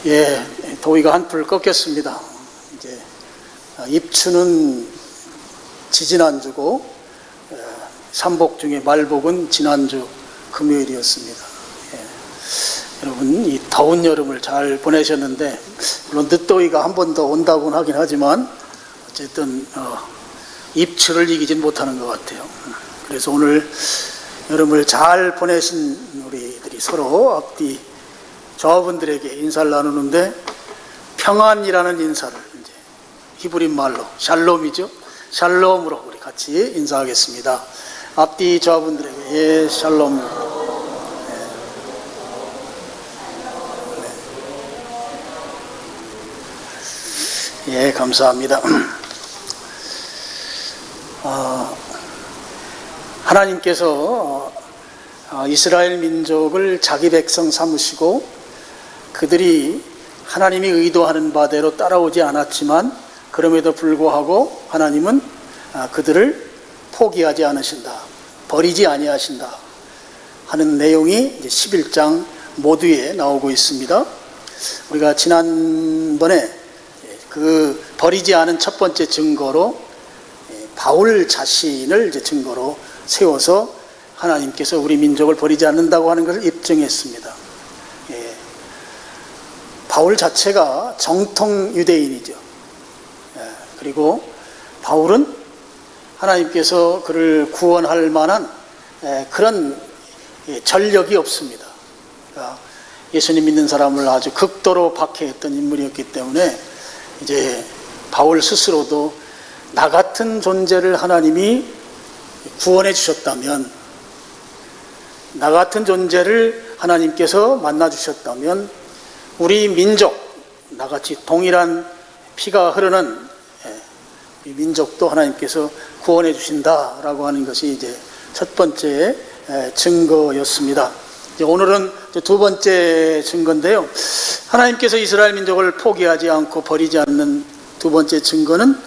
예, 더위가 한풀 꺾였습니다. 이제 입추는 지지난주고 삼복 중에 말복은 지난주 금요일이었습니다. 예, 여러분 이 더운 여름을 잘 보내셨는데 물론 늦더위가 한 번 더 온다고는 하긴 하지만 어쨌든 입추를 이기진 못하는 것 같아요. 그래서 오늘 여름을 잘 보내신 우리들이 서로 앞뒤 저분들에게 인사를 나누는데 평안이라는 인사를 이제 히브리 말로 샬롬이죠. 샬롬으로 우리 같이 인사하겠습니다. 앞뒤 저분들에게 예 샬롬. 예, 감사합니다. 하나님께서 이스라엘 민족을 자기 백성 삼으시고 그들이 하나님이 의도하는 바대로 따라오지 않았지만 그럼에도 불구하고 하나님은 그들을 포기하지 않으신다, 버리지 아니하신다 하는 내용이 이제 11장 모두에 나오고 있습니다. 우리가 지난번에 그 버리지 않은 첫 번째 증거로 바울 자신을 이제 증거로 세워서 하나님께서 우리 민족을 버리지 않는다고 하는 것을 입증했습니다. 예. 바울 자체가 정통 유대인이죠. 예. 그리고 바울은 하나님께서 그를 구원할 만한 그런 전력이 없습니다. 그러니까 예수님 믿는 사람을 아주 극도로 박해했던 인물이었기 때문에 이제 바울 스스로도 나 같은 존재를 하나님이 구원해 주셨다면, 나 같은 존재를 하나님께서 만나 주셨다면 우리 민족, 나같이 동일한 피가 흐르는 이 민족도 하나님께서 구원해 주신다라고 하는 것이 이제 첫 번째 증거였습니다. 이제 오늘은 이제 두 번째 증거인데요. 하나님께서 이스라엘 민족을 포기하지 않고 버리지 않는 두 번째 증거는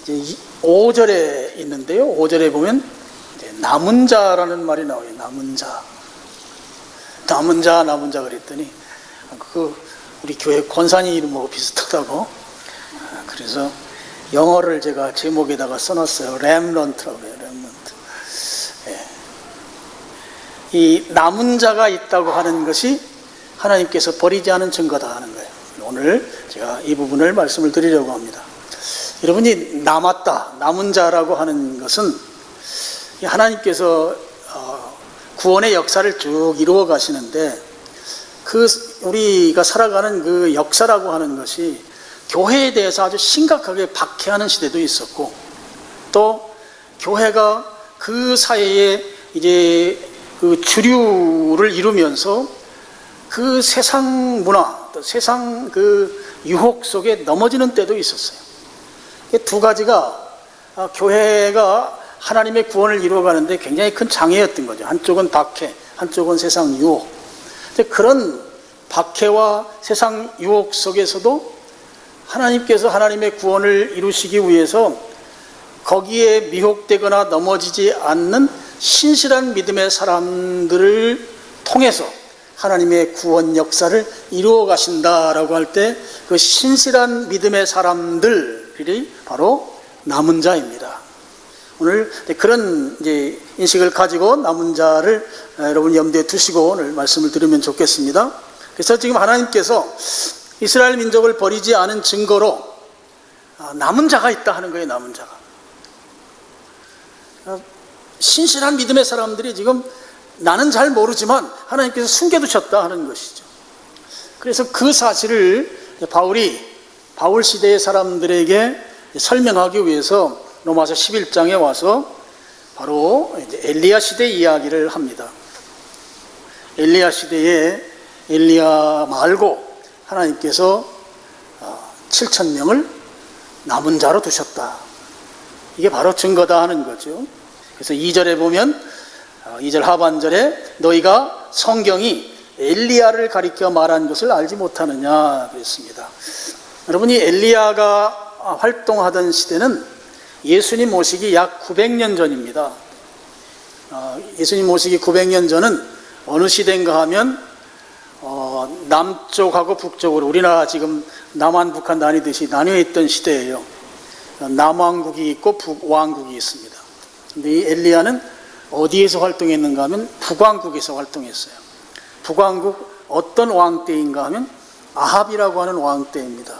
이제 5절에 있는데요. 5절에 보면 이제 남은 자라는 말이 나와요. 남은 자. 남은 자 그랬더니 그 우리 교회 권사님 이름하고 비슷하다고. 그래서 영어를 제가 제목에다가 써놨어요. 렘넌트라고 해요. 렘넌트. 예. 이 남은 자가 있다고 하는 것이 하나님께서 버리지 않은 증거다 하는 거예요. 오늘 제가 이 부분을 말씀을 드리려고 합니다. 여러분이 남았다, 남은 자라고 하는 것은 하나님께서 구원의 역사를 쭉 이루어 가시는데 그 우리가 살아가는 그 역사라고 하는 것이 교회에 대해서 아주 심각하게 박해하는 시대도 있었고 또 교회가 그 사이에 이제 그 주류를 이루면서 그 세상 문화, 또 세상 그 유혹 속에 넘어지는 때도 있었어요. 이 두 가지가 교회가 하나님의 구원을 이루어가는데 굉장히 큰 장애였던 거죠. 한쪽은 박해, 한쪽은 세상 유혹. 그런 박해와 세상 유혹 속에서도 하나님께서 하나님의 구원을 이루시기 위해서 거기에 미혹되거나 넘어지지 않는 신실한 믿음의 사람들을 통해서 하나님의 구원 역사를 이루어 가신다라고 할 때 그 신실한 믿음의 사람들이 바로 남은 자입니다. 오늘 그런 이제 인식을 가지고 남은 자를 여러분 염두에 두시고 오늘 말씀을 들으면 좋겠습니다. 그래서 지금 하나님께서 이스라엘 민족을 버리지 않은 증거로 남은 자가 있다 하는 거예요. 남은 자가. 신실한 믿음의 사람들이 지금 나는 잘 모르지만 하나님께서 숨겨두셨다 하는 것이죠. 그래서 그 사실을 바울 시대의 사람들에게 설명하기 위해서 로마서 11장에 와서 바로 이제 엘리야 시대 이야기를 합니다. 엘리야 시대에 엘리야 말고 하나님께서 7,000명을 남은 자로 두셨다. 이게 바로 증거다 하는 거죠. 그래서 2절에 보면 2절 하반절에 너희가 성경이 엘리야를 가리켜 말한 것을 알지 못하느냐 그랬습니다. 여러분이 엘리야가 활동하던 시대는 예수님 모시기 약 900년 전입니다. 예수님 모시기 900년 전은 어느 시대인가 하면 남쪽하고 북쪽으로 우리나라 지금 남한 북한 나뉘듯이 나뉘어 있던 시대예요. 남왕국이 있고 북왕국이 있습니다. 근데 이 엘리야는 어디에서 활동했는가 하면 북왕국에서 활동했어요. 북왕국 어떤 왕 때인가 하면 아합이라고 하는 왕 때입니다.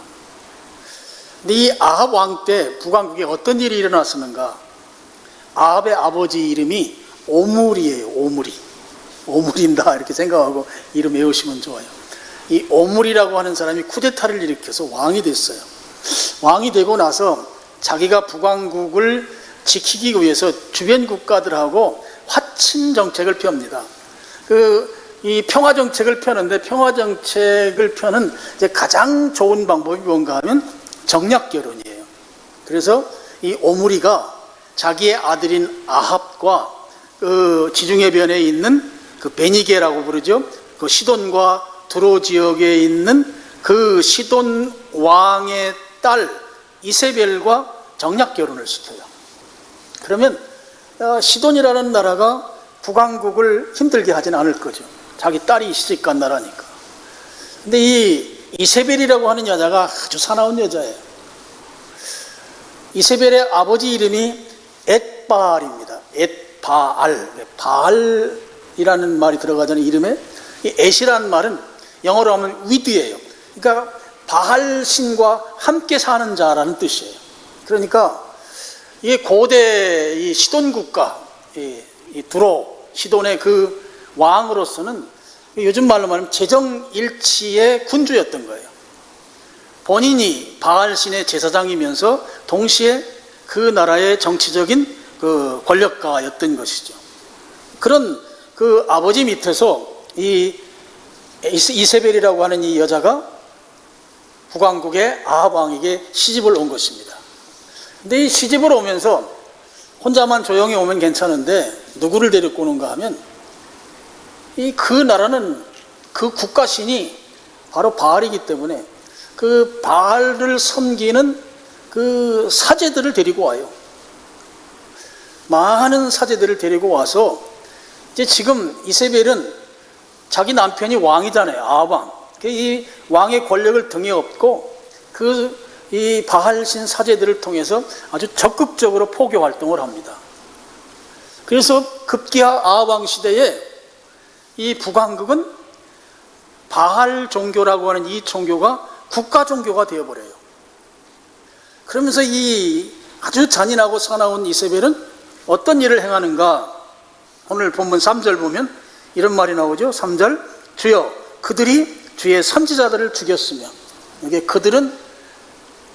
근데 이 아합 왕 때 북왕국에 어떤 일이 일어났었는가? 아합의 아버지 이름이 오므리예요. 오므린다 이렇게 생각하고 이름 외우시면 좋아요. 이 오므리라고 하는 사람이 쿠데타를 일으켜서 왕이 됐어요. 왕이 되고 나서 자기가 북왕국을 지키기 위해서 주변 국가들하고 화친 정책을 펴옵니다. 이 평화 정책을 펴는데 평화 정책을 펴는 이제 가장 좋은 방법이 뭔가 하면 정략 결혼이에요. 그래서 이 오므리가 자기의 아들인 아합과 지중해변에 있는 그 베니게라고 부르죠. 그 시돈과 두로 지역에 있는 그 시돈 왕의 딸 이세벨과 정략 결혼을 시켜요. 그러면 시돈이라는 나라가 북왕국을 힘들게 하진 않을 거죠. 자기 딸이 시집간 나라니까. 근데 이 이세벨이라고 하는 여자가 아주 사나운 여자예요. 이세벨의 아버지 이름이 엣바알입니다. 엣바알. 바알이라는 말이 들어가잖아요, 이름에. 이 엣이라는 말은 영어로 하면 위드예요. 그러니까 바알 신과 함께 사는 자라는 뜻이에요. 그러니까 이게 고대 이 시돈 국가, 이 두로 시돈의 그 왕으로서는 요즘 말로 말하면 재정일치의 군주였던 거예요. 본인이 바알 신의 제사장이면서 동시에 그 나라의 정치적인 그 권력가였던 것이죠. 그런 그 아버지 밑에서 이 이세벨이라고 하는 이 여자가 북왕국의 아합 왕에게 시집을 온 것입니다. 근데 이 시집을 오면서 혼자만 조용히 오면 괜찮은데 누구를 데리고 오는가 하면 그 나라는 그 국가신이 바로 바알이기 때문에 그 바알을 섬기는 그 사제들을 데리고 와요. 많은 사제들을 데리고 와서 이제 지금 이세벨은 자기 남편이 왕이잖아요. 아합 왕. 이 왕의 권력을 등에 업고 이 바알신 사제들을 통해서 아주 적극적으로 포교 활동을 합니다. 그래서 급기야 아합 왕 시대에 이 북왕국은 바알 종교라고 하는 이 종교가 국가 종교가 되어버려요. 그러면서 이 아주 잔인하고 사나운 이세벨은 어떤 일을 행하는가? 오늘 본문 3절 보면 이런 말이 나오죠. 3절, 주여 그들이 주의 선지자들을 죽였으며, 이게 그들은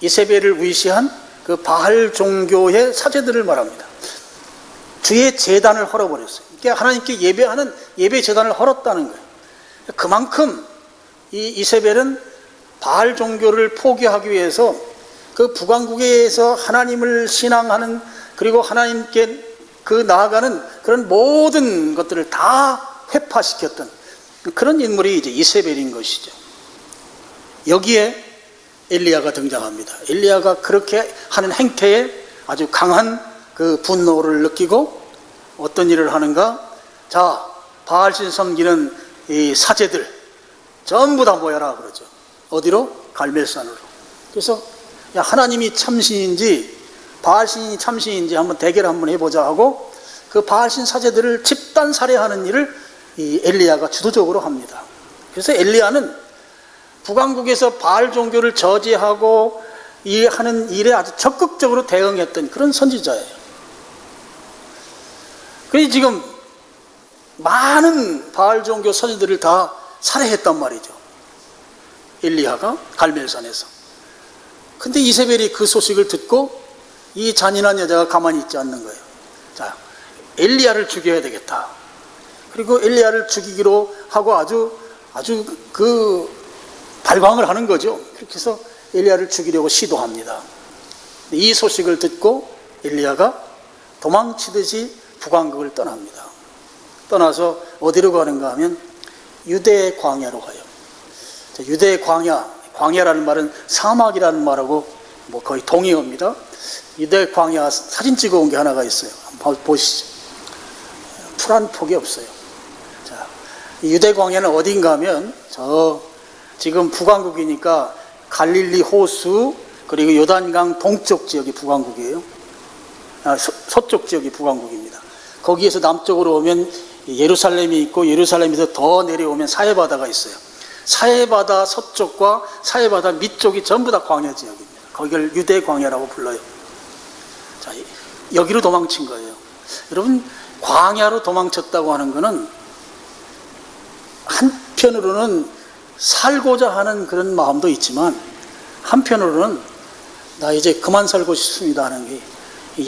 이세벨을 위시한 그 바알 종교의 사제들을 말합니다. 주의 제단을 헐어버렸어요. 그러니까 하나님께 예배하는 예배 제단을 헐었다는 거예요. 그만큼 이 이세벨은 바알 종교를 포기하기 위해서 그 북왕국에서 하나님을 신앙하는, 그리고 하나님께 나아가는 그런 모든 것들을 다 회파시켰던 그런 인물이 이제 이세벨인 것이죠. 여기에 엘리야가 등장합니다. 엘리야가 그렇게 하는 행태에 아주 강한 그 분노를 느끼고 어떤 일을 하는가? 자, 바알신 섬기는 이 사제들 전부 다 모여라 그러죠. 어디로? 갈멜산으로. 그래서 야, 하나님이 참신인지 바알신이 참신인지 한번 대결 한번 해보자 하고 그 바알신 사제들을 집단 살해하는 일을 이 엘리야가 주도적으로 합니다. 그래서 엘리야는 북왕국에서 바알 종교를 저지하고 하는 일에 아주 적극적으로 대응했던 그런 선지자예요. 그래서 지금 많은 바알 종교 선지들을 다 살해했단 말이죠. 엘리야가 갈멜산에서. 근데 이세벨이 그 소식을 듣고 이 잔인한 여자가 가만히 있지 않는 거예요. 자, 엘리야를 죽여야 되겠다. 그리고 엘리야를 죽이기로 하고 아주 그 발광을 하는 거죠. 그렇게 해서 엘리야를 죽이려고 시도합니다. 이 소식을 듣고 엘리야가 도망치듯이 북왕국을 떠납니다. 떠나서 어디로 가는가 하면 유대의 광야로 가요. 유대의 광야라는 말은 사막이라는 말하고 뭐 거의 동의어입니다. 유대 광야 사진 찍어 온 게 하나가 있어요. 한번 보시죠. 풀 한 폭이 없어요. 자, 유대 광야는 어딘가 하면 저 지금 북왕국이니까 갈릴리 호수 그리고 요단강 동쪽 지역이 북왕국이에요. 서쪽 지역이 북왕국입니다. 거기에서 남쪽으로 오면 예루살렘이 있고 예루살렘에서 더 내려오면 사해바다가 있어요. 사해바다 서쪽과 사해바다 밑쪽이 전부 다 광야 지역입니다. 거기를 유대 광야라고 불러요. 자, 여기로 도망친 거예요. 여러분, 광야로 도망쳤다고 하는 것은 한편으로는 살고자 하는 그런 마음도 있지만 한편으로는 나 이제 그만 살고 싶습니다 하는 게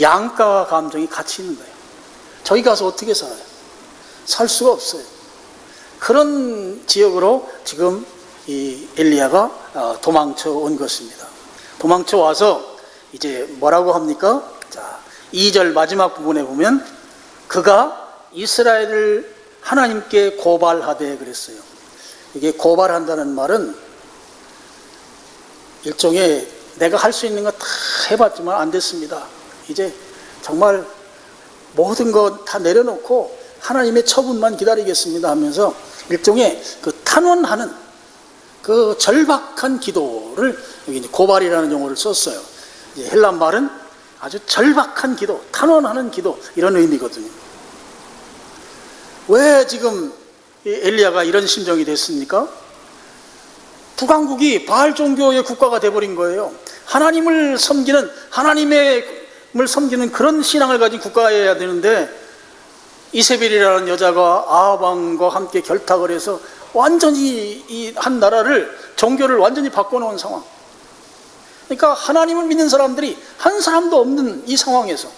양가 감정이 같이 있는 거예요. 저기 가서 어떻게 살아요? 살 수가 없어요. 그런 지역으로 지금 이 엘리야가 도망쳐 온 것입니다. 도망쳐 와서 이제 뭐라고 합니까? 자, 2절 마지막 부분에 보면 그가 이스라엘을 하나님께 고발하되 그랬어요. 이게 고발한다는 말은 일종의 내가 할 수 있는 거 다 해봤지만 안 됐습니다. 이제 정말 모든 거 다 내려놓고 하나님의 처분만 기다리겠습니다 하면서 일종의 그 탄원하는 그 절박한 기도를 여기 이제 고발이라는 용어를 썼어요. 이제 헬란 말은 아주 절박한 기도, 탄원하는 기도 이런 의미거든요. 왜 지금 엘리야가 이런 심정이 됐습니까? 북왕국이 바알 종교의 국가가 돼버린 거예요. 하나님을 섬기는 그런 신앙을 가진 국가여야 되는데 이세벨이라는 여자가 아합 왕과 함께 결탁을 해서 완전히 이 한 나라를 종교를 완전히 바꿔놓은 상황. 그러니까 하나님을 믿는 사람들이 한 사람도 없는 이 상황에서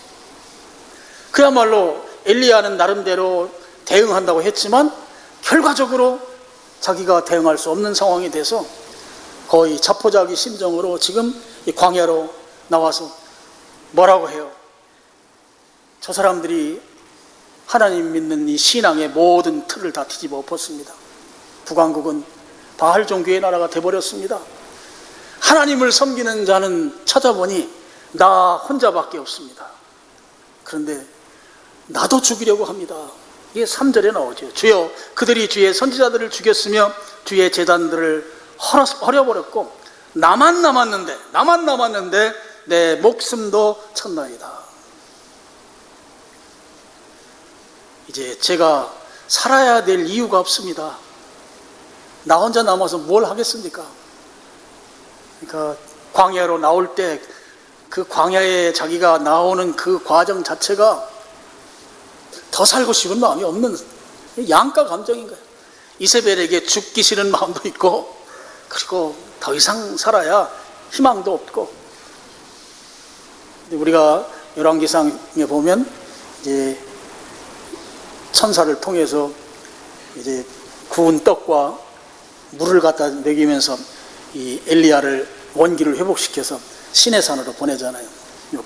그야말로 엘리야는 나름대로 대응한다고 했지만 결과적으로 자기가 대응할 수 없는 상황이 돼서 거의 자포자기 심정으로 지금 이 광야로 나와서 뭐라고 해요? 저 사람들이 하나님 믿는 이 신앙의 모든 틀을 다 뒤집어 엎었습니다. 북왕국은 바알 종교의 나라가 돼버렸습니다. 하나님을 섬기는 자는 찾아보니 나 혼자밖에 없습니다. 그런데 나도 죽이려고 합니다. 이게 3절에 나오죠. 주여 그들이 주의 선지자들을 죽였으며 주의 제단들을 헐어버렸고 나만 남았는데 내 목숨도 쳤나이다. 이제 제가 살아야 될 이유가 없습니다. 나 혼자 남아서 뭘 하겠습니까? 그러니까 광야로 나올 때 그 광야에 자기가 나오는 그 과정 자체가 더 살고 싶은 마음이 없는 양가 감정인 거예요. 이세벨에게 죽기 싫은 마음도 있고 그리고 더 이상 살아야 희망도 없고. 우리가 열왕기상에 보면 이제 천사를 통해서 이제 구운 떡과 물을 갖다 먹이면서 이 엘리야를 원기를 회복시켜서 시내산으로 보내잖아요.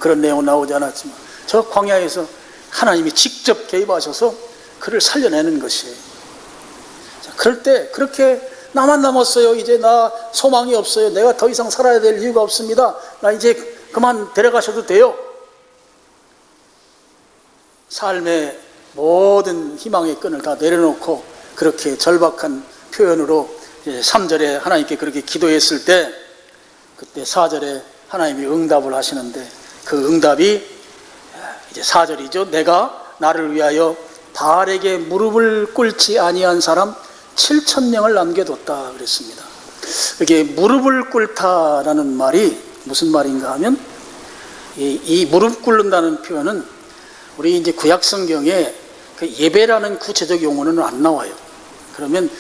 그런 내용은 나오지 않았지만 저 광야에서 하나님이 직접 개입하셔서 그를 살려내는 것이에요. 자, 그럴 때 그렇게 나만 남았어요. 이제 나 소망이 없어요. 내가 더 이상 살아야 될 이유가 없습니다. 나 이제 그만 데려가셔도 돼요. 삶의 모든 희망의 끈을 다 내려놓고 그렇게 절박한 표현으로 3절에 하나님께 그렇게 기도했을 때 그때 4절에 하나님이 응답을 하시는데 그 응답이 이제 4절이죠. 내가 나를 위하여 바알에게 무릎을 꿇지 아니한 사람 7,000명을 남겨뒀다 그랬습니다. 이게 무릎을 꿇다라는 말이 무슨 말인가 하면 이 무릎 꿇는다는 표현은 우리 이제 구약 성경에 그 예배라는 구체적 용어는 안 나와요. 그러면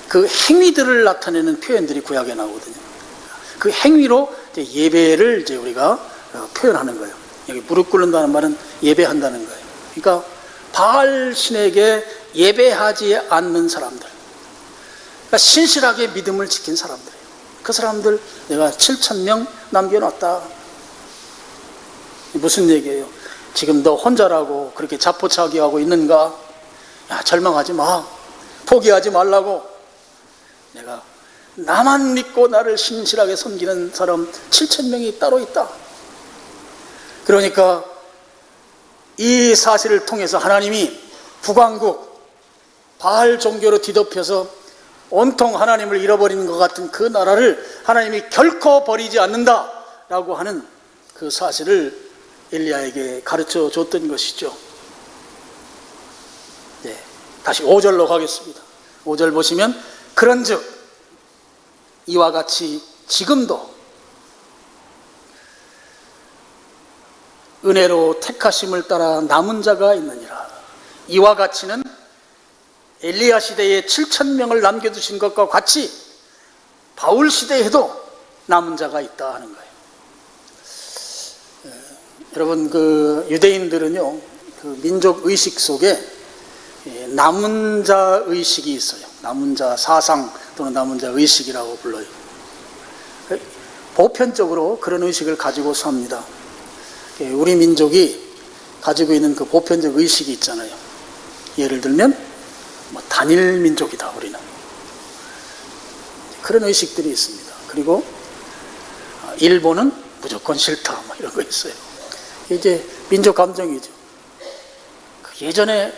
그 행위들을 나타내는 표현들이 구약에 나오거든요. 그 행위로 이제 예배를 이제 우리가 표현하는 거예요. 여기 무릎 꿇는다는 말은 예배한다는 거예요. 그러니까 바알 신에게 예배하지 않는 사람들, 그러니까 신실하게 믿음을 지킨 사람들이에요. 그 사람들 내가 7,000명 남겨놨다. 무슨 얘기예요? 지금 너 혼자라고 그렇게 자포자기하고 있는가? 야, 절망하지 마. 포기하지 말라고. 내가 나만 믿고 나를 신실하게 섬기는 사람 7,000명이 따로 있다. 그러니까 이 사실을 통해서 하나님이 북왕국 바알 종교로 뒤덮여서 온통 하나님을 잃어버리는 것 같은 그 나라를 하나님이 결코 버리지 않는다라고 하는 그 사실을 엘리야에게 가르쳐 줬던 것이죠. 네, 다시 5절로 가겠습니다. 5절 보시면 그런즉 이와 같이 지금도 은혜로 택하심을 따라 남은 자가 있느니라. 이와 같이는 엘리야 시대에 7,000명을 남겨두신 것과 같이 바울 시대에도 남은 자가 있다 하는 거예요. 여러분, 그 유대인들은요, 그 민족 의식 속에 남은 자 의식이 있어요. 남은 자 사상 또는 남은 자 의식이라고 불러요. 보편적으로 그런 의식을 가지고 삽니다. 우리 민족이 가지고 있는 그 보편적 의식이 있잖아요. 예를 들면 단일 민족이다, 우리는. 그런 의식들이 있습니다. 그리고 일본은 무조건 싫다, 이런 거 있어요. 이제 민족 감정이죠. 예전에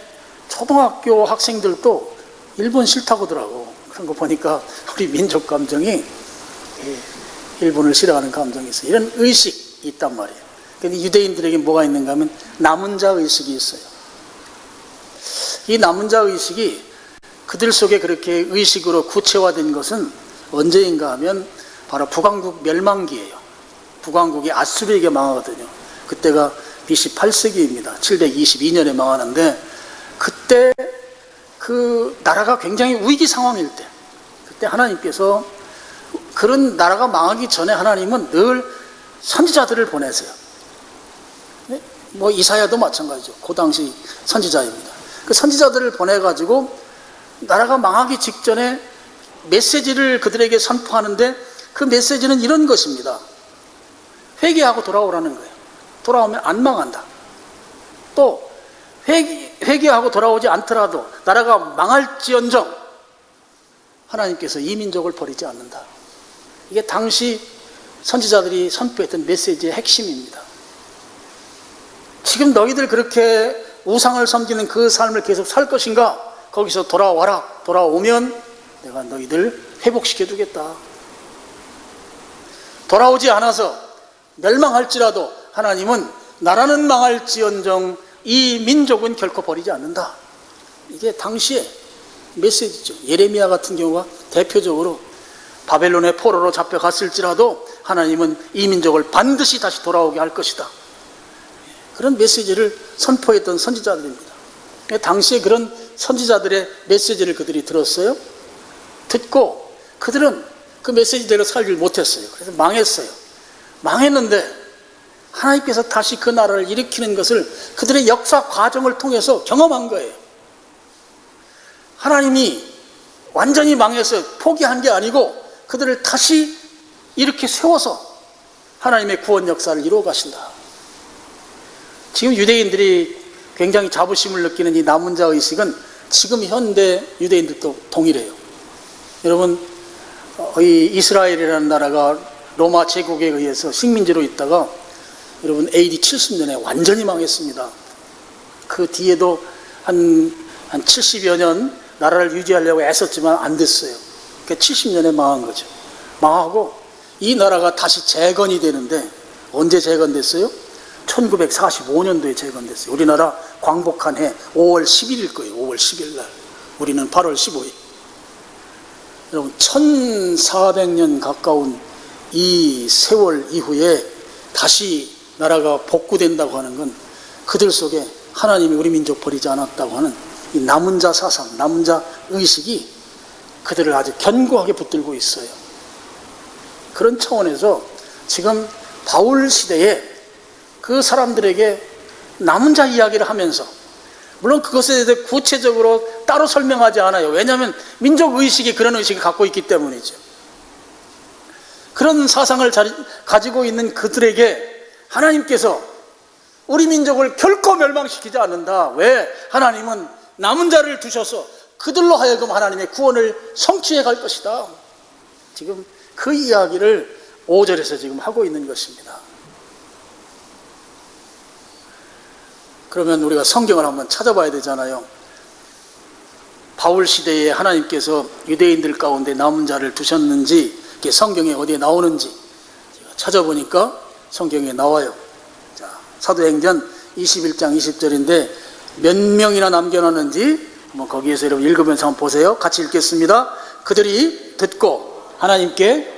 초등학교 학생들도 일본 싫다고 하더라고. 그런 거 보니까 우리 민족 감정이 일본을 싫어하는 감정이 있어요. 이런 의식이 있단 말이에요. 근데 유대인들에게 뭐가 있는가 하면 남은 자 의식이 있어요. 이 남은 자 의식이 그들 속에 그렇게 의식으로 구체화된 것은 언제인가 하면 바로 북왕국 멸망기예요. 북왕국이 아수르에게 망하거든요. 그때가 BC 8세기입니다. 722년에 망하는데, 그때 그 나라가 굉장히 위기 상황일 때, 그때 하나님께서 그런 나라가 망하기 전에 하나님은 늘 선지자들을 보내세요. 이사야도 마찬가지죠. 그 당시 선지자입니다. 그 선지자들을 보내가지고 나라가 망하기 직전에 메시지를 그들에게 선포하는데, 그 메시지는 이런 것입니다. 회개하고 돌아오라는 거예요. 돌아오면 안 망한다. 또 회개하고 돌아오지 않더라도 나라가 망할지언정 하나님께서 이 민족을 버리지 않는다. 이게 당시 선지자들이 선포했던 메시지의 핵심입니다. 지금 너희들 그렇게 우상을 섬기는 그 삶을 계속 살 것인가? 거기서 돌아와라. 돌아오면 내가 너희들 회복시켜 주겠다. 돌아오지 않아서 멸망할지라도 하나님은 나라는 망할지언정 이 민족은 결코 버리지 않는다. 이게 당시의 메시지죠. 예레미야 같은 경우가 대표적으로 바벨론의 포로로 잡혀갔을지라도 하나님은 이 민족을 반드시 다시 돌아오게 할 것이다. 그런 메시지를 선포했던 선지자들입니다. 당시에 그런 선지자들의 메시지를 그들이 들었어요. 듣고 그들은 그 메시지대로 살지 못했어요. 그래서 망했어요. 망했는데 하나님께서 다시 그 나라를 일으키는 것을 그들의 역사 과정을 통해서 경험한 거예요. 하나님이 완전히 망해서 포기한 게 아니고 그들을 다시 이렇게 세워서 하나님의 구원 역사를 이루어 가신다. 지금 유대인들이 굉장히 자부심을 느끼는 이 남은 자 의식은 지금 현대 유대인들도 동일해요. 여러분, 이 이스라엘이라는 나라가 로마 제국에 의해서 식민지로 있다가 여러분 AD 70년에 완전히 망했습니다. 그 뒤에도 한 70여 년 나라를 유지하려고 애썼지만 안 됐어요. 그러니까 70년에 망한 거죠. 망하고 이 나라가 다시 재건이 되는데 언제 재건됐어요? 1945년도에 재건됐어요. 우리나라 광복한 해 5월 10일일 거예요. 5월 10일 날. 우리는 8월 15일. 여러분, 1400년 가까운 이 세월 이후에 다시 나라가 복구된다고 하는 건 그들 속에 하나님이 우리 민족 버리지 않았다고 하는 이 남은 자 사상, 남은 자 의식이 그들을 아주 견고하게 붙들고 있어요. 그런 차원에서 지금 바울 시대에 그 사람들에게 남은 자 이야기를 하면서, 물론 그것에 대해 구체적으로 따로 설명하지 않아요. 왜냐하면 민족 의식이 그런 의식을 갖고 있기 때문이죠. 그런 사상을 가지고 있는 그들에게 하나님께서 우리 민족을 결코 멸망시키지 않는다. 왜? 하나님은 남은 자를 두셔서 그들로 하여금 하나님의 구원을 성취해 갈 것이다. 지금 그 이야기를 5절에서 지금 하고 있는 것입니다. 그러면 우리가 성경을 한번 찾아봐야 되잖아요. 바울 시대에 하나님께서 유대인들 가운데 남은 자를 두셨는지, 이게 성경에 어디에 나오는지 제가 찾아보니까 성경에 나와요. 자, 사도행전 21장 20절인데 몇 명이나 남겨놨는지 한번 거기에서 여러분 읽으면서 한번 보세요. 같이 읽겠습니다. 그들이 듣고 하나님께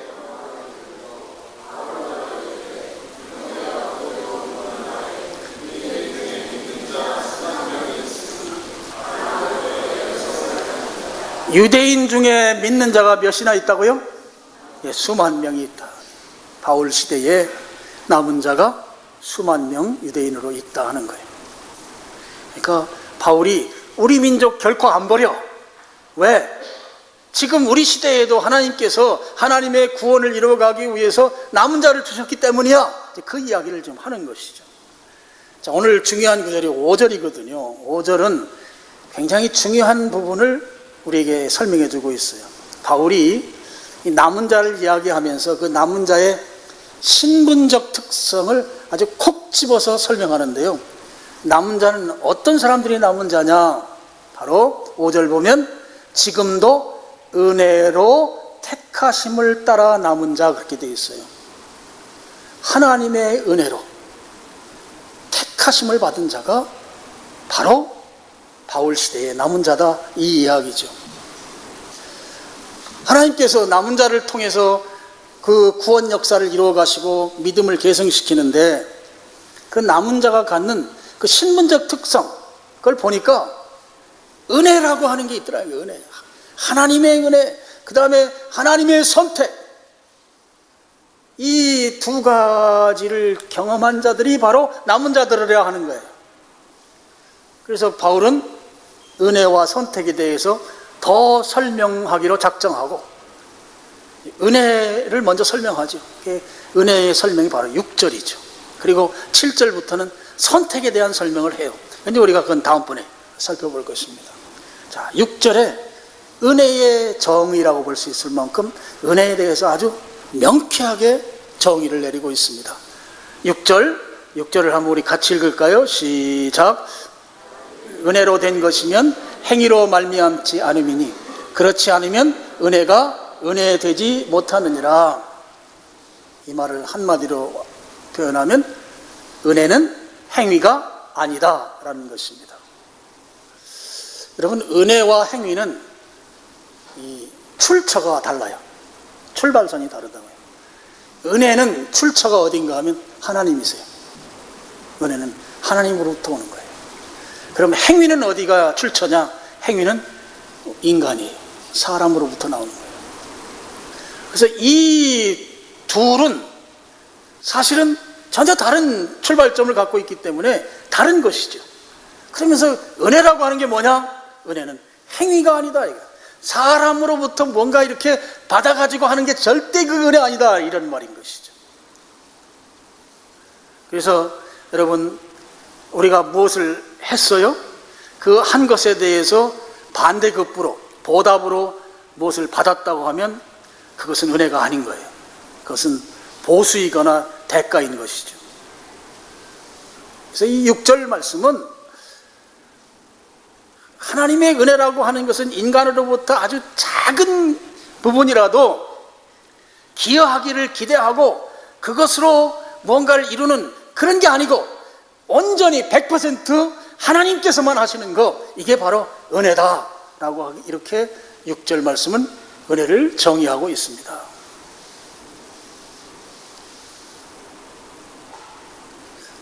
유대인 중에 믿는 자가 몇이나 있다고요? 예, 수만 명이 있다. 바울 시대에 남은 자가 수만 명 유대인으로 있다 하는 거예요. 그러니까 바울이 우리 민족 결코 안 버려. 왜? 지금 우리 시대에도 하나님께서 하나님의 구원을 이루어가기 위해서 남은 자를 주셨기 때문이야. 그 이야기를 좀 하는 것이죠. 자, 오늘 중요한 구절이 5절이거든요. 5절은 굉장히 중요한 부분을 우리에게 설명해 주고 있어요. 바울이 이 남은 자를 이야기하면서 그 남은 자의 신분적 특성을 아주 콕 집어서 설명하는데요. 남은 자는 어떤 사람들이 남은 자냐? 바로 5절 보면 지금도 은혜로 택하심을 따라 남은 자, 그렇게 되어 있어요. 하나님의 은혜로 택하심을 받은 자가 바로 바울 시대의 남은 자다, 이 이야기죠. 하나님께서 남은 자를 통해서 그 구원 역사를 이루어 가시고 믿음을 계승시키는데 그 남은 자가 갖는 그 신분적 특성, 그걸 보니까 은혜라고 하는 게 있더라고요. 은혜. 하나님의 은혜, 그 다음에 하나님의 선택. 이 두 가지를 경험한 자들이 바로 남은 자들이라 하는 거예요. 그래서 바울은 은혜와 선택에 대해서 더 설명하기로 작정하고 은혜를 먼저 설명하죠. 은혜의 설명이 바로 6절이죠. 그리고 7절부터는 선택에 대한 설명을 해요. 근데 우리가 그건 다음번에 살펴볼 것입니다. 자, 6절에 은혜의 정의라고 볼 수 있을 만큼 은혜에 대해서 아주 명쾌하게 정의를 내리고 있습니다. 6절을 한번 우리 같이 읽을까요? 시작. 은혜로 된 것이면 행위로 말미암지 않음이니 그렇지 않으면 은혜가 은혜되지 못하느니라. 이 말을 한마디로 표현하면 은혜는 행위가 아니다 라는 것입니다. 여러분, 은혜와 행위는 이 출처가 달라요. 출발선이 다르다고요. 은혜는 출처가 어딘가 하면 하나님이세요. 은혜는 하나님으로부터 오는 거예요. 그럼 행위는 어디가 출처냐? 행위는 인간이에요. 사람으로부터 나오는 거예요. 그래서 이 둘은 사실은 전혀 다른 출발점을 갖고 있기 때문에 다른 것이죠. 그러면서 은혜라고 하는 게 뭐냐? 은혜는 행위가 아니다. 사람으로부터 뭔가 이렇게 받아가지고 하는 게 절대 그 은혜 아니다, 이런 말인 것이죠. 그래서 여러분, 우리가 무엇을 했어요? 그 한 것에 대해서 반대급부로, 보답으로 무엇을 받았다고 하면 그것은 은혜가 아닌 거예요. 그것은 보수이거나 대가인 것이죠. 그래서 이 6절 말씀은 하나님의 은혜라고 하는 것은 인간으로부터 아주 작은 부분이라도 기여하기를 기대하고 그것으로 뭔가를 이루는 그런 게 아니고 온전히 100% 하나님께서만 하시는 거, 이게 바로 은혜다라고 이렇게 6절 말씀은 은혜를 정의하고 있습니다.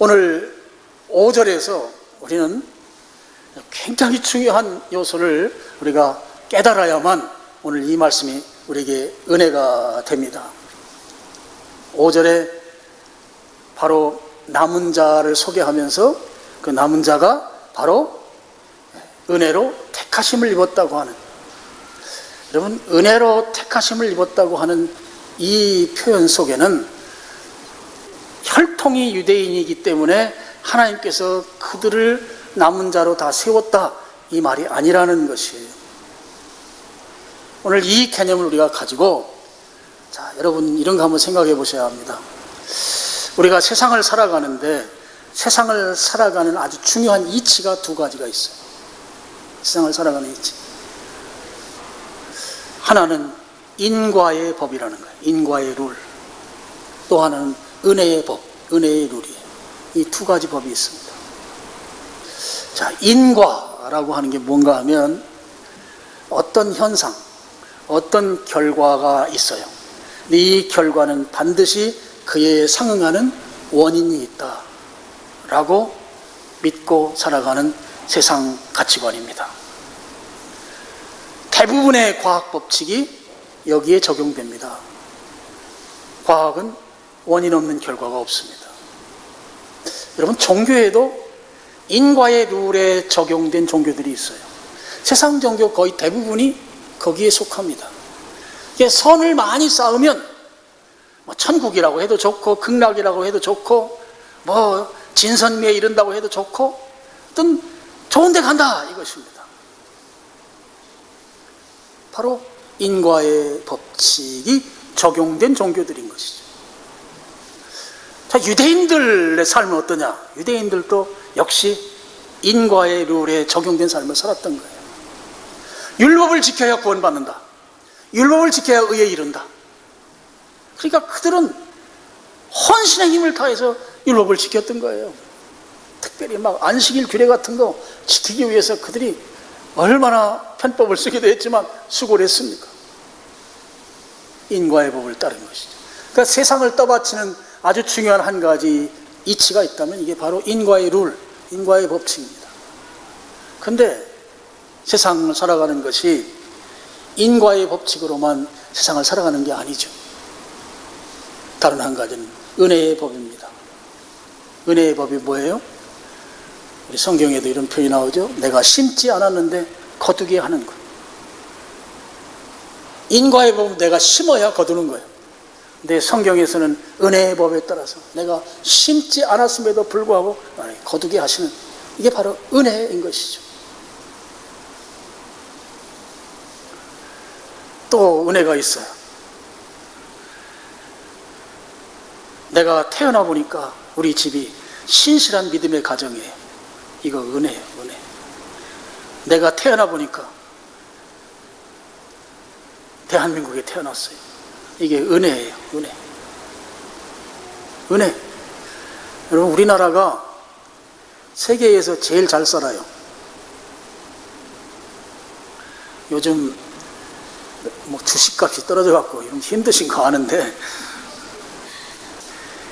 오늘 5절에서 우리는 굉장히 중요한 요소를 우리가 깨달아야만 오늘 이 말씀이 우리에게 은혜가 됩니다. 5절에 바로 남은 자를 소개하면서 그 남은 자가 바로 은혜로 택하심을 입었다고 하는, 여러분, 은혜로 택하심을 입었다고 하는 이 표현 속에는 혈통이 유대인이기 때문에 하나님께서 그들을 남은 자로 다 세웠다, 이 말이 아니라는 것이에요. 오늘 이 개념을 우리가 가지고, 자, 여러분 이런 거 한번 생각해 보셔야 합니다. 우리가 세상을 살아가는데 세상을 살아가는 아주 중요한 이치가 두 가지가 있어요. 세상을 살아가는 이치. 하나는 인과의 법이라는 거예요. 인과의 룰. 또 하나는 은혜의 법, 은혜의 룰이에요. 이 두 가지 법이 있습니다. 자, 인과라고 하는 게 뭔가 하면 어떤 현상, 어떤 결과가 있어요. 이 결과는 반드시 그에 상응하는 원인이 있다라고 믿고 살아가는 세상 가치관입니다. 대부분의 과학 법칙이 여기에 적용됩니다. 과학은 원인 없는 결과가 없습니다. 여러분, 종교에도 인과의 룰에 적용된 종교들이 있어요. 세상 종교 거의 대부분이 거기에 속합니다. 선을 많이 쌓으면 천국이라고 해도 좋고, 극락이라고 해도 좋고, 진선미에 이른다고 해도 좋고, 어떤 좋은 데 간다 이것입니다. 바로 인과의 법칙이 적용된 종교들인 것이죠. 자, 유대인들의 삶은 어떠냐? 유대인들도 역시 인과의 룰에 적용된 삶을 살았던 거예요. 율법을 지켜야 구원받는다. 율법을 지켜야 의에 이른다. 그러니까 그들은 헌신의 힘을 다해서 율법을 지켰던 거예요. 특별히 막 안식일 규례 같은 거 지키기 위해서 그들이 얼마나 편법을 쓰기도 했지만 수고를 했습니까? 인과의 법을 따른 것이죠. 그러니까 세상을 떠받치는 아주 중요한 한 가지 이치가 있다면 이게 바로 인과의 룰, 인과의 법칙입니다. 그런데 세상을 살아가는 것이 인과의 법칙으로만 세상을 살아가는 게 아니죠. 다른 한 가지는 은혜의 법입니다. 은혜의 법이 뭐예요? 우리 성경에도 이런 표현이 나오죠. 내가 심지 않았는데 거두게 하는 것. 인과의 법은 내가 심어야 거두는 거예요. 근데 성경에서는 은혜의 법에 따라서 내가 심지 않았음에도 불구하고 거두게 하시는, 이게 바로 은혜인 것이죠. 또 은혜가 있어요. 내가 태어나 보니까 우리 집이 신실한 믿음의 가정이에요. 이거 은혜예요, 은혜. 내가 태어나 보니까 대한민국에 태어났어요. 이게 은혜예요, 은혜. 은혜. 여러분, 우리나라가 세계에서 제일 잘 살아요. 요즘 주식값이 떨어져갖고 힘드신 거 아는데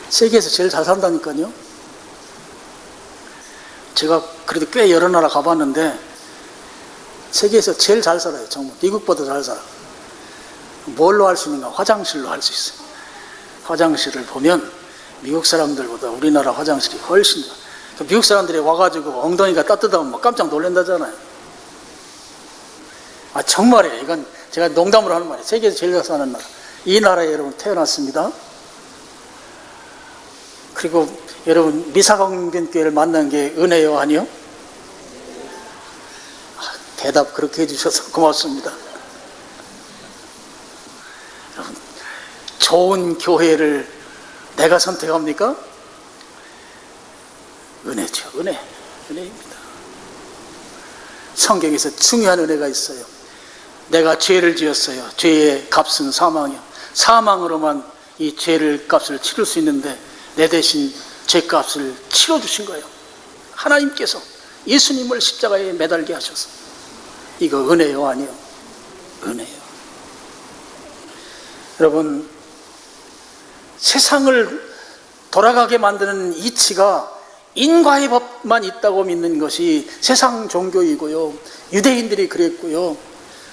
세계에서 제일 잘 산다니까요. 제가 그래도 꽤 여러 나라 가봤는데 세계에서 제일 잘 살아요. 정말 미국보다 잘 살아. 뭘로 할 수 있는가? 화장실로 할 수 있어요. 화장실을 보면 미국 사람들보다 우리나라 화장실이 훨씬 좋아. 미국 사람들이 와가지고 엉덩이가 따뜻하면 깜짝 놀란다잖아요. 정말이에요. 이건 제가 농담으로 하는 말이에요. 세계에서 제일 잘 사는 나라. 이 나라에 여러분 태어났습니다. 그리고 여러분 미사강변교회를 만난 게 은혜요, 아니요? 대답 그렇게 해주셔서 고맙습니다. 여러분, 좋은 교회를 내가 선택합니까? 은혜죠, 은혜. 은혜입니다. 성경에서 중요한 은혜가 있어요. 내가 죄를 지었어요. 죄의 값은 사망이요. 사망으로만 이 죄를 값을 치를 수 있는데 내 대신 죄값을 치러주신 거예요. 하나님께서 예수님을 십자가에 매달게 하셔서. 이거 은혜요, 아니요? 은혜요. 여러분, 세상을 돌아가게 만드는 이치가 인과의 법만 있다고 믿는 것이 세상 종교이고요. 유대인들이 그랬고요.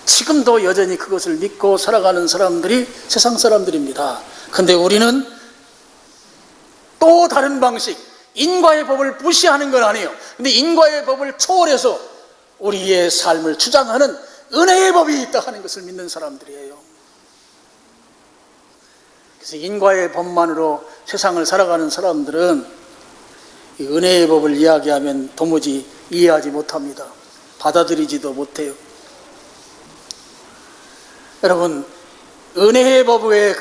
지금도 여전히 그것을 믿고 살아가는 사람들이 세상 사람들입니다. 근데 우리는 또 다른 방식, 인과의 법을 무시하는 건 아니에요. 근데 인과의 법을 초월해서 우리의 삶을 주장하는 은혜의 법이 있다 하는 것을 믿는 사람들이에요. 그래서 인과의 법만으로 세상을 살아가는 사람들은 이 은혜의 법을 이야기하면 도무지 이해하지 못합니다. 받아들이지도 못해요. 여러분, 은혜의 법에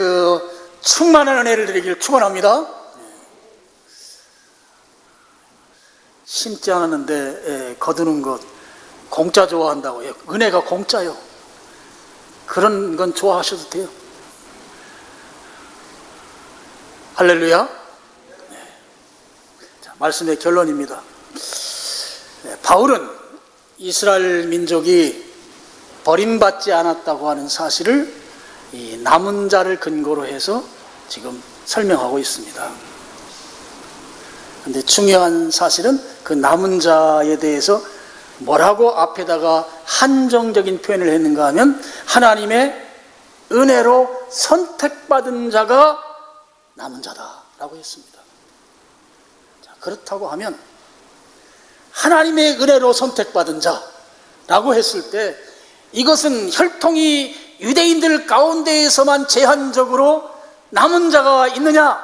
충만한 은혜를 드리길 축원합니다. 심지 않았는데 거두는 것, 공짜 좋아한다고 해요. 은혜가 공짜요. 그런 건 좋아하셔도 돼요. 할렐루야. 네. 자, 말씀의 결론입니다. 네, 바울은 이스라엘 민족이 버림받지 않았다고 하는 사실을 이 남은 자를 근거로 해서 지금 설명하고 있습니다. 그런데 중요한 사실은 그 남은 자에 대해서 뭐라고 앞에다가 한정적인 표현을 했는가 하면 하나님의 은혜로 선택받은 자가 남은 자다라고 했습니다. 자, 그렇다고 하면 하나님의 은혜로 선택받은 자라고 했을 때 이것은 혈통이 유대인들 가운데에서만 제한적으로 남은 자가 있느냐?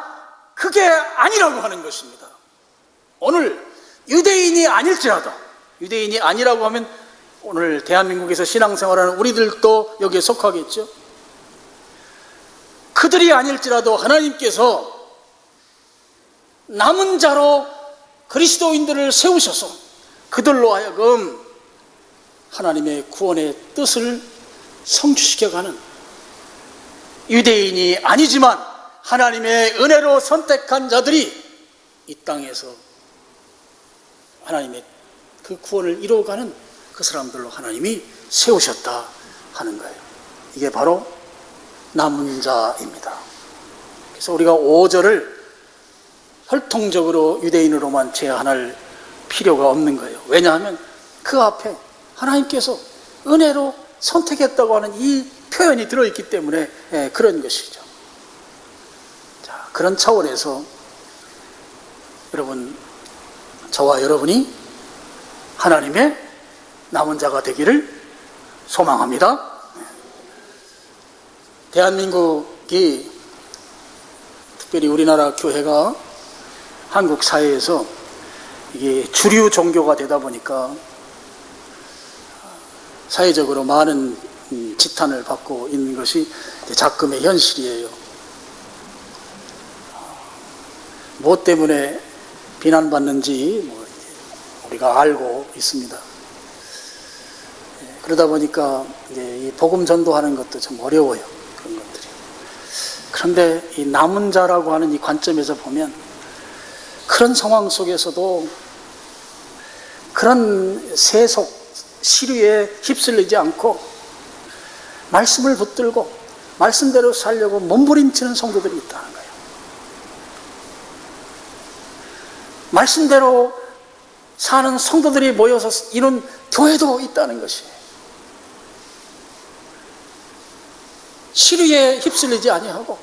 그게 아니라고 하는 것입니다. 오늘 유대인이 아닐지라도, 유대인이 아니라고 하면 오늘 대한민국에서 신앙생활하는 우리들도 여기에 속하겠죠. 그들이 아닐지라도 하나님께서 남은 자로 그리스도인들을 세우셔서 그들로 하여금 하나님의 구원의 뜻을 성취시켜가는, 유대인이 아니지만 하나님의 은혜로 선택한 자들이 이 땅에서 하나님의 그 구원을 이루어가는 그 사람들로 하나님이 세우셨다 하는 거예요. 이게 바로 남은 자입니다. 그래서 우리가 5절을 혈통적으로 유대인으로만 제한할 필요가 없는 거예요. 왜냐하면 그 앞에 하나님께서 은혜로 선택했다고 하는 이 표현이 들어있기 때문에 그런 것이죠. 자, 그런 차원에서 여러분, 저와 여러분이 하나님의 남은 자가 되기를 소망합니다. 대한민국이, 특별히 우리나라 교회가 한국 사회에서 이게 주류 종교가 되다 보니까 사회적으로 많은 지탄을 받고 있는 것이 작금의 현실이에요. 무엇 때문에 비난받는지 우리가 알고 있습니다. 그러다 보니까 이 복음 전도하는 것도 좀 어려워요. 그런 것들이. 그런데 이 남은 자라고 하는 이 관점에서 보면 그런 상황 속에서도 그런 세속 시류에 휩쓸리지 않고 말씀을 붙들고 말씀대로 살려고 몸부림치는 성도들이 있다는 거예요. 말씀대로 사는 성도들이 모여서 이룬 교회도 있다는 것이에요. 시류에 휩쓸리지 아니하고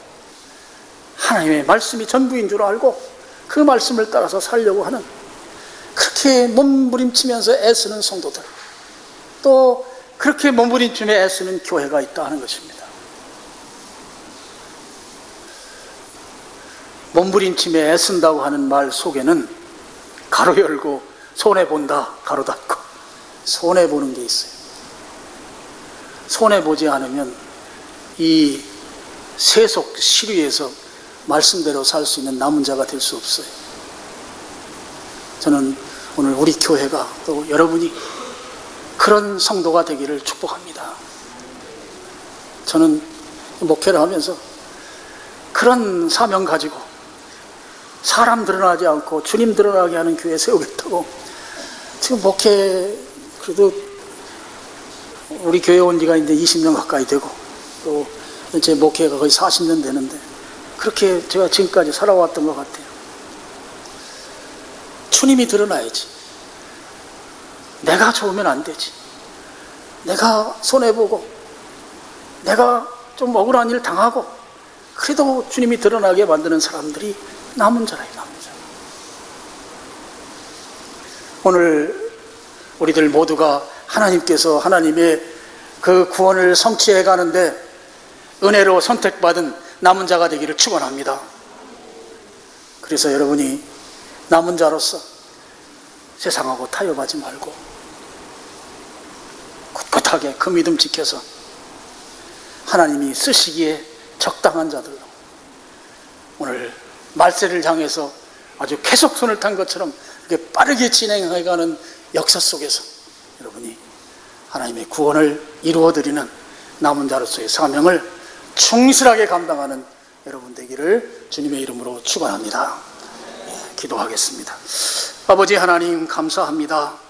하나님의 말씀이 전부인 줄 알고 그 말씀을 따라서 살려고 하는, 그렇게 몸부림치면서 애쓰는 성도들, 또 그렇게 몸부림치며 애쓰는 교회가 있다 하는 것입니다. 몸부림치며 애쓴다고 하는 말 속에는 가로 열고 손해본다 가로 닫고 손해보는 게 있어요. 손해보지 않으면 이 세속 시류에서 말씀대로 살 수 있는 남은 자가 될 수 없어요. 저는 오늘 우리 교회가, 또 여러분이 그런 성도가 되기를 축복합니다. 저는 목회를 하면서 그런 사명 가지고 사람 드러나지 않고 주님 드러나게 하는 교회 세우겠다고, 지금 목회 그래도 우리 교회 온 지가 이제 20년 가까이 되고, 또 제 목회가 거의 40년 되는데 그렇게 제가 지금까지 살아왔던 것 같아요. 주님이 드러나야지. 내가 좋으면 안 되지. 내가 손해보고 내가 좀 억울한 일 당하고 그래도 주님이 드러나게 만드는 사람들이 남은 자라요. 남은 자. 오늘 우리들 모두가 하나님께서 하나님의 그 구원을 성취해 가는데 은혜로 선택받은 남은 자가 되기를 축원합니다. 그래서 여러분이 남은 자로서 세상하고 타협하지 말고 꿋꿋하게 그 믿음 지켜서 하나님이 쓰시기에 적당한 자들로 오늘 말세를 향해서 아주 계속선을 탄 것처럼 이렇게 빠르게 진행해가는 역사 속에서 여러분이 하나님의 구원을 이루어드리는 남은 자로서의 사명을 충실하게 감당하는 여러분 되기를 주님의 이름으로 축원합니다. 기도하겠습니다. 아버지 하나님 감사합니다.